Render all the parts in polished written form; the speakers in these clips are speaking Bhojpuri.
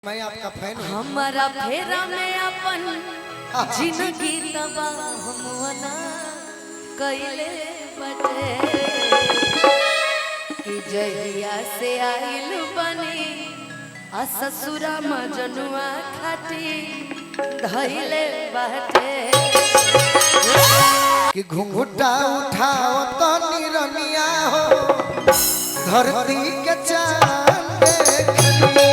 मैं आपका फैन हूँ। हमारा फेरा में अपन जिंदगी तबाह हमवना कइले बटे कि जहिया से आइल बनी आ ससुरा मजनुआ खाती धइले बाटे कि घुंघुटा उठाओ तो निरनिया हो धरती के चांद देखली।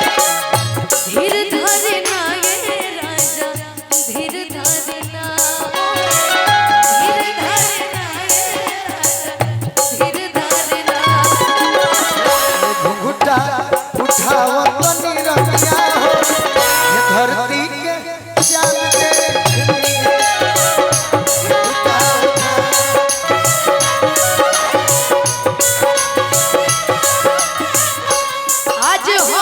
धीर धरे ना ये राजा धीर धरे ना धीर धरे ना ये राजा धीर धरे ना घुंघुटा उठाओ तो निरनिया हो धरती के चांद देखली। आज हो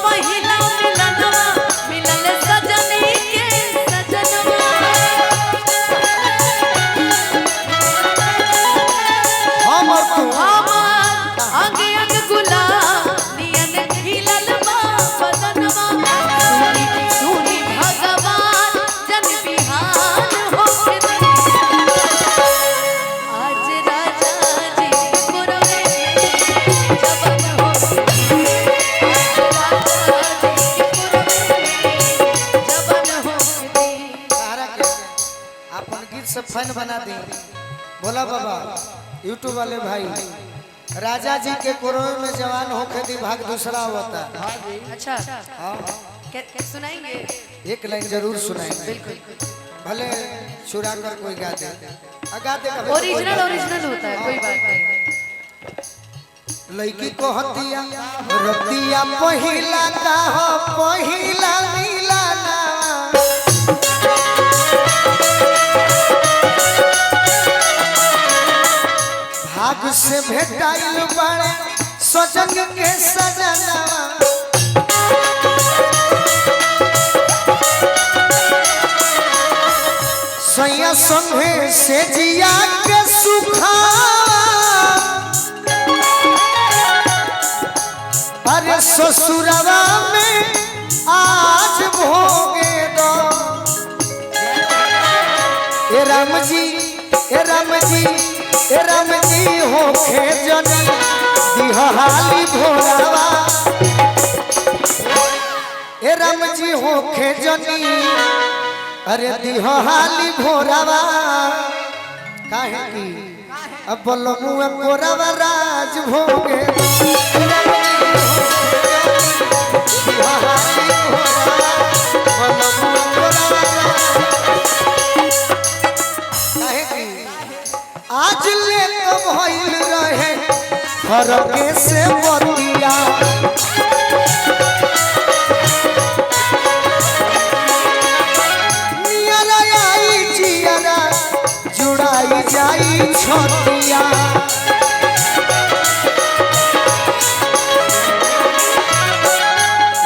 पहिला मिलनवा मिलन सजनी के सजनवा हम और तू हमार अंग अंग गुलाब नियन खिलल बा बदनवा सुनी भगवान जन बिहान होके दे आज राजा जी पुरवे जवन हो तारा के अपन गीत से फैन बना दी। भोला बाबा यूट्यूब वाले भाई राजा जी के कोरोना में जवान होके दी भाग दूसरा होता। अच्छा हाँ क्या सुनाएंगे एक लाइन जरूर सुनाएंगे, भले चुरा कर कोई गा दे गा दे कभी ओरिजिनल ओरिजिनल होता है कोई बात नहीं। लड़की को हतिया रतिया पहिला का हो पहिला मिलाना भाग से भेटाइल बड़े सजन के सजना सैया संगे से जिया के सुखा अरे ससुरवा में आज भोगे दो ए राम जी ए राम जी ए राम जी होखे जनी दिहाली भोरावा ए राम जी होखे जनी अरे दिहाली भोरावा काहे की अब बोलो मुए कोरावा राज भोगे आज ले तो भइल रहे फरके से बतिया नियरा आई जियरा जुड़ाई जाई छतिया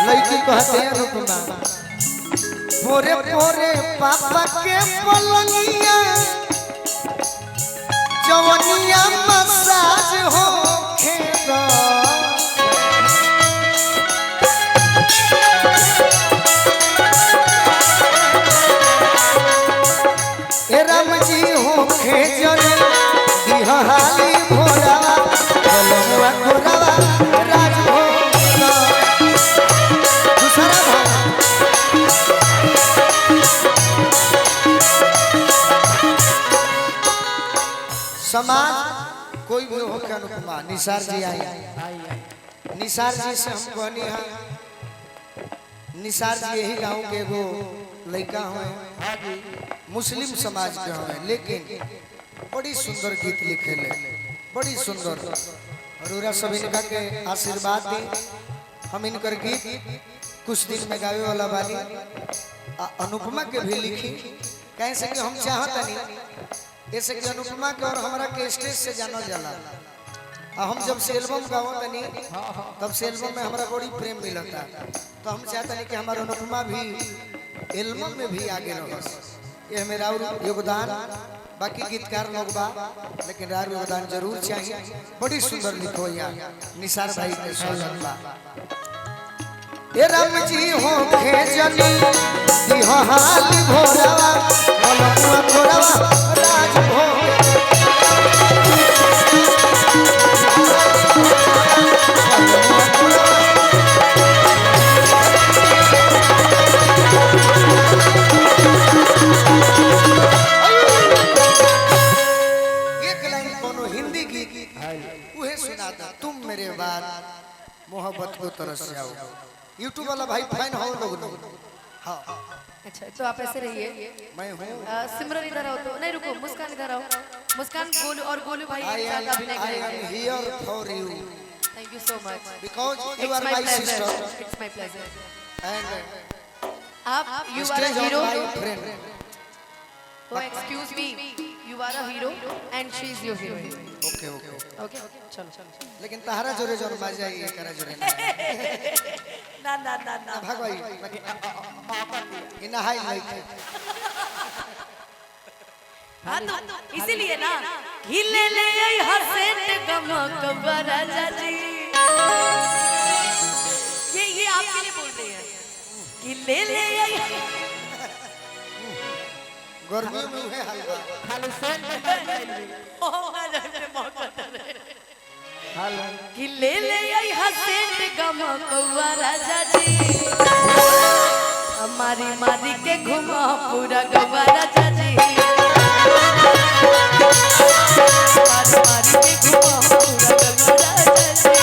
लड़की कहते हैं रुकना पोरे पोरे पापा के पलंगिया जवनिया मसाज हो खेदा ए राम जी हो खेजन दिहाली भोरावा बलमुआ कोरावा राज भोरा दूसरा भाग समाज कोई भी हो के अनुपमा निसार जी आई निसार जी से हम कहनी है निसार जी यही गांव के एगो लड़का हुए मुस्लिम समाज के हुए लेकिन बड़ी सुंदर गीत लिखे ले बड़ी सुंदर और सब इनका के आशीर्वाद दी हम इनकर गीत कुछ दिन में गावे वाला बानी अनुपमा के भी लिखी कहीं से कि हम चाहता नहीं ऐसे कि अनुपमा के और हमारा के स्टेज से जाना जाला हम जब से एल्बम गावत नहीं तब से एल्बम में हमारा बड़ी प्रेम मिलता तो हम चाहते नहीं कि हमारा अनुपमा भी एल्बम में भी आगे रहो। ये मेरा योगदान बाकी गीतकार लोग बा लेकिन रार योगदान जरूर चाहिए। बड़ी सुंदर लिखो यार निसार भाई के स्वागत बा। ए राम जी हो खेजनी दिहो हाल भोरवा बोलवा भोरवा राज भोग तुम मेरे बाद मोहब्बत को तरस जाओ। यूट्यूब वाला भाई फैन हो लोग हाँ। अच्छा तो आप ऐसे रहिए। मैं हूँ सिमरन इधर आओ तो नहीं रुको मुस्कान इधर आओ। मुस्कान गोलू और गोलू भाई I am here for you. Thank you so much because you are my sister it's my pleasure and आप you are a stage of hero my friend. Oh excuse me you are a hero and she is your heroine. Okay okay ओके चलो चलो लेकिन तहरा जोरे जोर बाजा ये करा जोरे ना ना ना ना ना भगवाई इना हाई लाइक हाँ तो इसीलिए ना हिले ले आई हसेट गमक बराजा जी ये आपके लिए बोल रहे हैं हिले ले आई गर्मी में हुए हलवा खाली सेंट ओ मारे मौका हलवा हिले ले आई हसेट गमक बराजा जी मारी मारी के घुमा पूरा गवारा जी मारी मारी के घुमा पूरा गवारा जी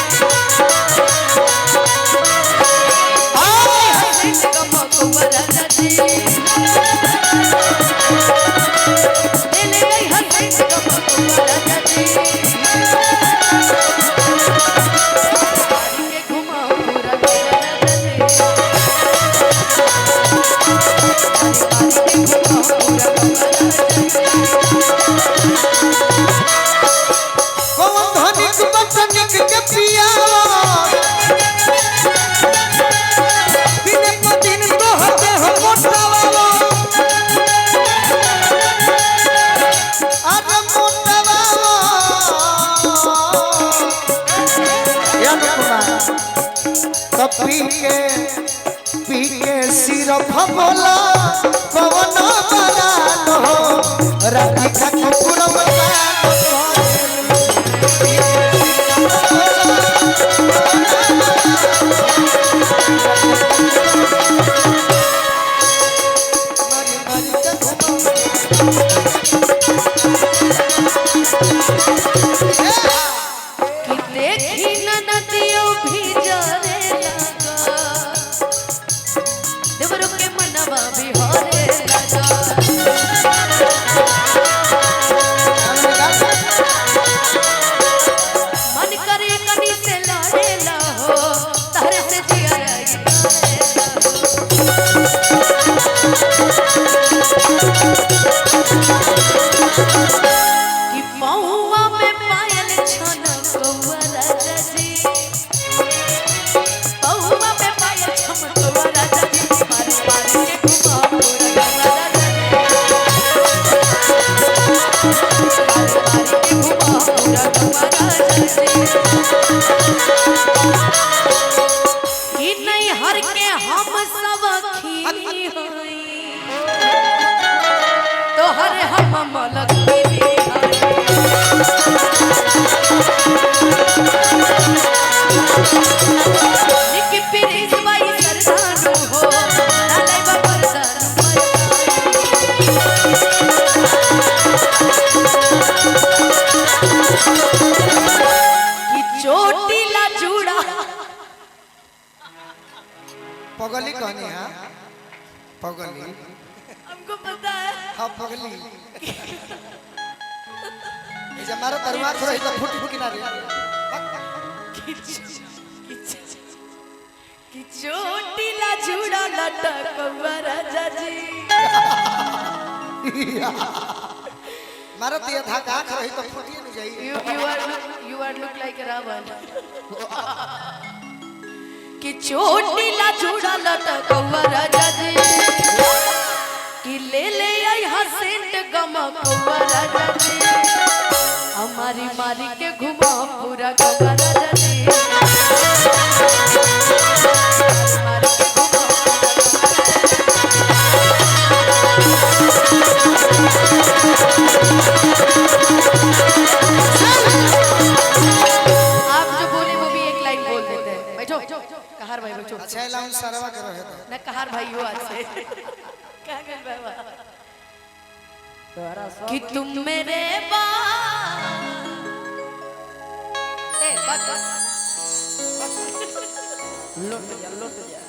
हसेट गमक बराजा जी ले ले आई हसेट गमक बराजा जी मारी के घुमा पूरा गवारा जी कौन धनिक बचनिक के पिया दिन प दिन तोहते हो मोटावा आज मोटावा याद कुमार कपी के सिरफ बोला पवन बरान हो राधिका कुकुर कि देखी नदियों भी जाने लगा देवरों के मनवा भी होने लगा मन करे कनी से लाने लहो तारे से जिया कि पौवा में पायल छना कौवा राजा जी पौवा में पायल छम कौवा राजा जी मारे मारे के घुमा पूरा गंगा राजा जी मारे मारे के घुमा पूरा गंगा राजा जी कि नहीं हर के हम सब खीरी होई तो हर हम मलक निक पिरिस बाई सरदारू हो नाले बबरदान कि चोटीला जूड़ा पगली कहनी है पगली हमको पता है हाँ पगली ये मारो तरुआ थोड़ा इधर फुट फुट किनारे कि चोटीला जूड़ा लटक राजा जी मारो तो ये धागा रही तो फुटिए नहीं जाइए you are look like a Ravan कि चोटीला जूड़ा लटक राजा जी कि कि ले ले आई हसेंट गमकवा राजा जी हमारी मारी के घुमा पूरा गवा राजा जी मारी के घुमा आप जो बोले वो भी एक लाइन बोल देते हैं बैठो कहार भाई बैठो अच्छा लाउन सरवा करो है तो ना कहार भाई हो आज से क्या कर बाबा कि तुम मेरे लौट जा